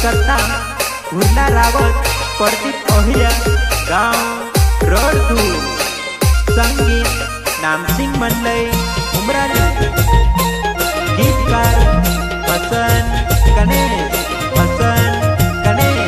करता हुंडा रावत प्रदीप ओहिया गाँव रोडदू संगीत नाम सिंह मंडलई उमरानी गीतकार पसन गणेश पसन गणेश।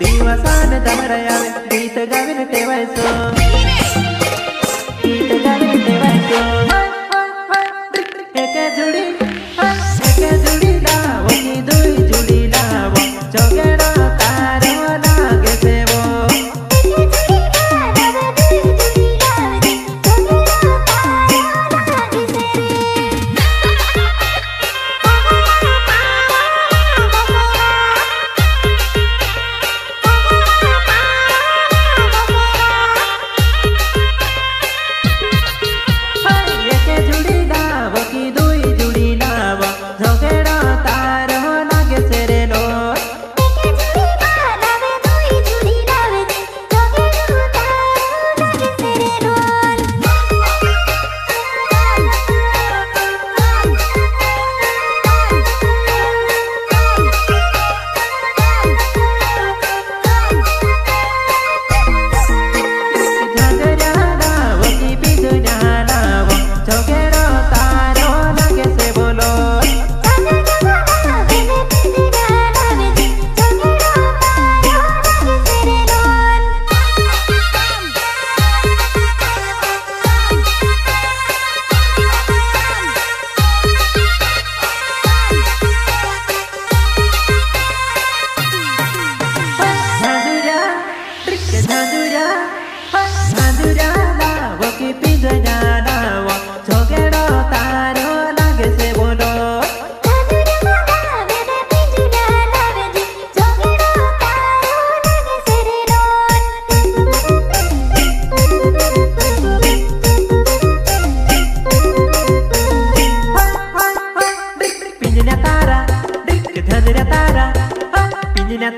दिवसान दमरयावे गीत गावीन ठेवायचो गीत गावीन ठेवायचो एके जुडी लावो की दुई जुडी लावो चौकेडो तारो लागे सेवो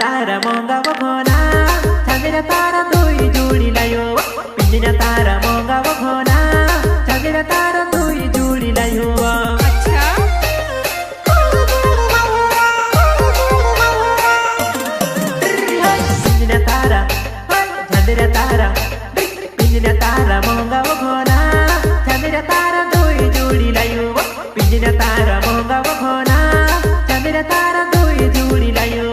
तारा मोंगा वखोना चांदीना तारा दुई जुडी लायो पिंजरा तारा मोंगा वखोना चांदीना तारा दुई जुडी लायो अच्छा पिंजरा तारा चांदीना तारा पिंजरा तारा मोंगा वखोना चांदीना तारा दुई जुडी लायो पिंजरा तारा मोंगा वखोना चांदीना तारा दुई जुडी लायो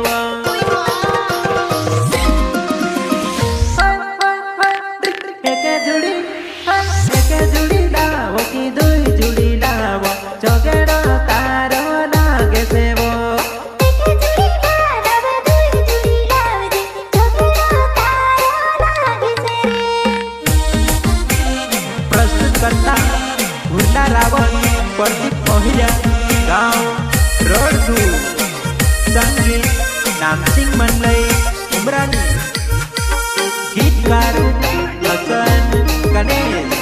प्रदीप ओहिया गाँव रोडदू संगीत नाम सिंह मंडलई उमरानी गीतकार पसन गणेश।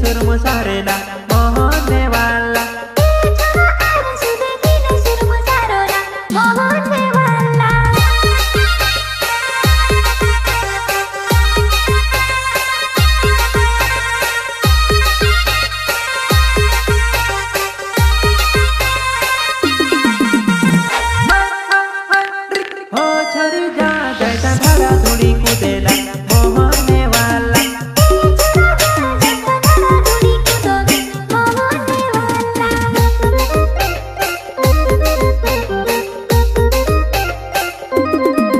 सुरमु सारेला मोहने वाला हो छरी जा जैसा धरा धुली कुदेला मोहने वाला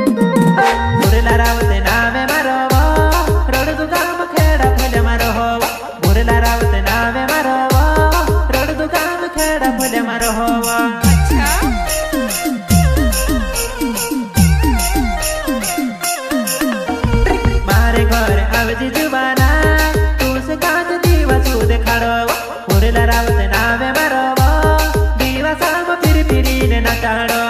भुरला रावते नावे मारवा रोड दुकाम खेड़ा फुले मारो होवा भुरला रावते नावे मारवा रोड दुकाम खेड़ा फुले मारो होवा मारे घर आवजी जुबाना तू से काज दीवा सूदे खड़वा भुरला रावते नावे मारवा दीवा साम फिर फिरी ने नटाड़ो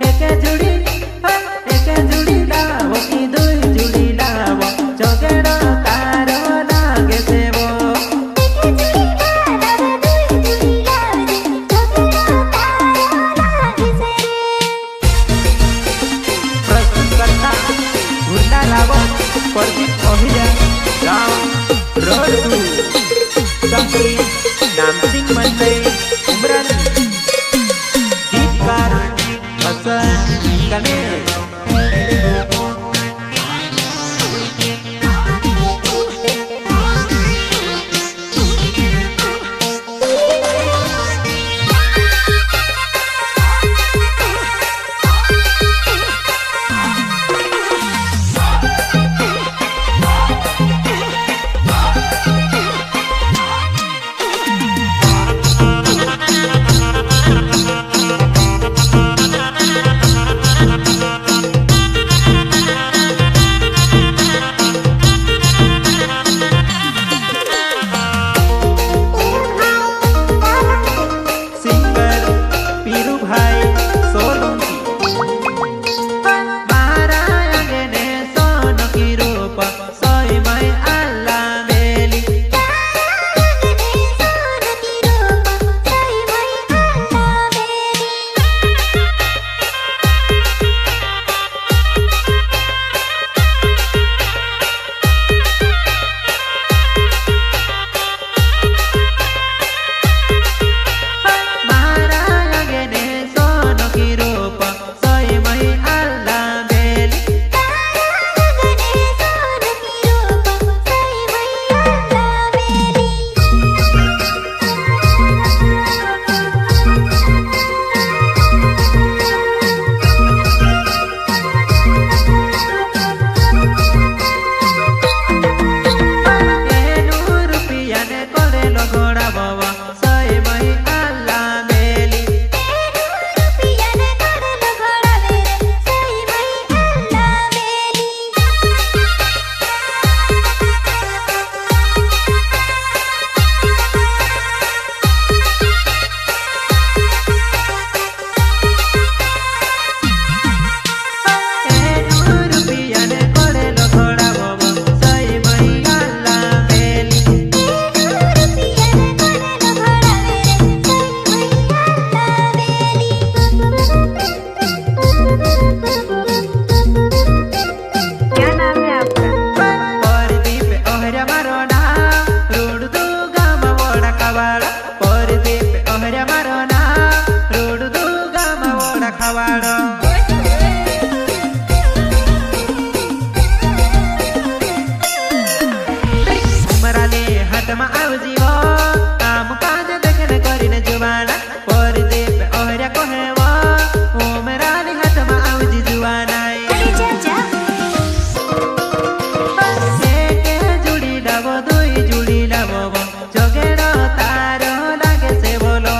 एके जुड़ी लावो की दुई जुड़ी लावो जोगेड़ो तारो लागे सेवो प्रस्तुतकर्ता भुरला रावत प्रदीप ओहिया गाँव रोड 2 संगीत नामसिंह मंडई उमरानी गीतकार हसन गणेश सिंगर पीरू भाई सोलंकी महाराया ने सोन की रूप सोई मई अल्लाह मेली महाराया ने सोन की रूप सोई मई अल्लाह मेली रुपया ने करे लो घोड़ा बाबा सोई मई अल्लाह मेली रुपया ने करे लो घोड़ा बाबा सोई मई अल्लाह मेली क्या नाम है आपका? परदीप ओहरा मारोना रोड दो गाम वोड़ा खवाड़ा परदीप ओहरा मारोना रोड दो गाम वोड़ा खवाड़ा उमराले हाथमा आवजीवो काम काज देखने करिने जुबाना परदीप ओहरा कहेवो उमराले हाथमा आवजी जुबाना एके जुड़ी लावो दुई जुड़ी लावो जोगेड़ो तारो लागे से बोलो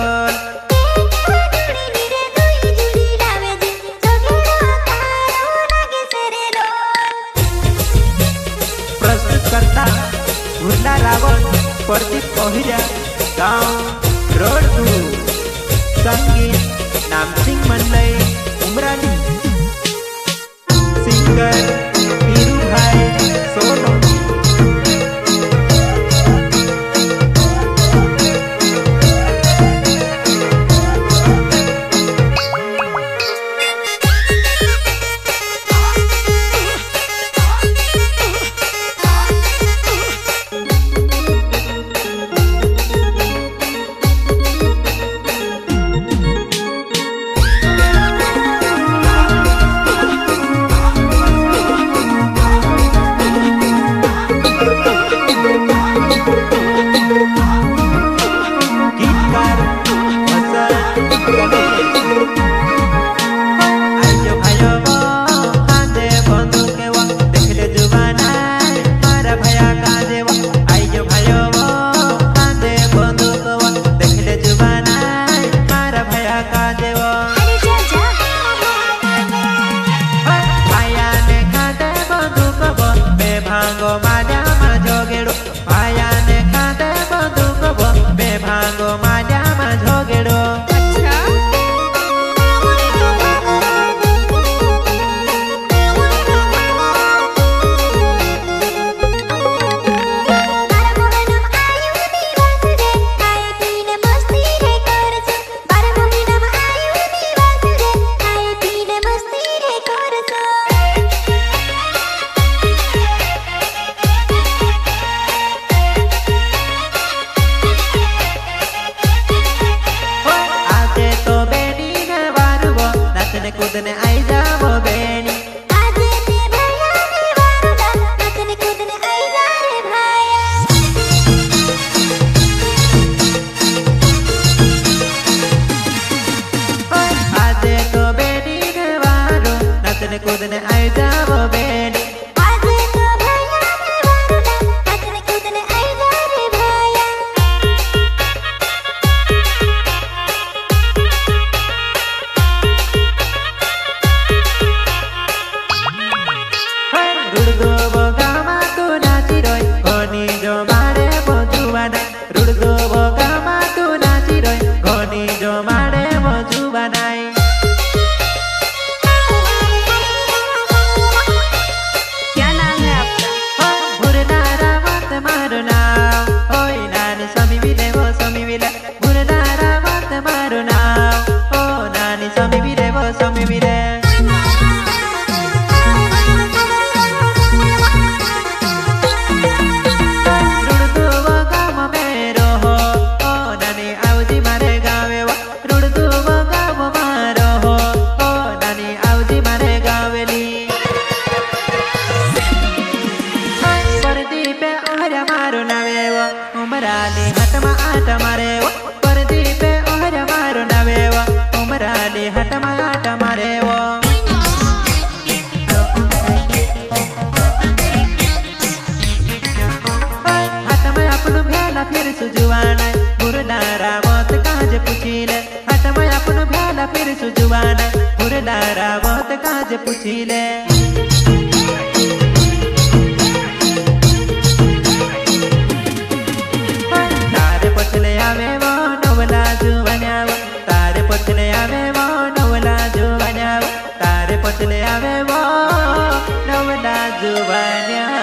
प्रस्तुतकर्ता भुरला रावत प्रदीप ओहिया गाँव रोड 2 संगीत नामसिंह मंडई उमरानी सिंगर पीरू मारो नवेव उमराली हटमा आट मारेव परदीपे ओहर मारो नवेव उमराली हटमा आट मारेव हटमा अपन भेला फिर सुजुवान बुरलारा मत काज पुछिले हटमा अपन भेला फिर सुजुवान बुरलारा मत काज पुछिले तारे पछले आवे वो नवला जुवन्याव तारे पछले आवे वो नवला जुवन्याव तारे पछले आवे वो नवला जुवन्याव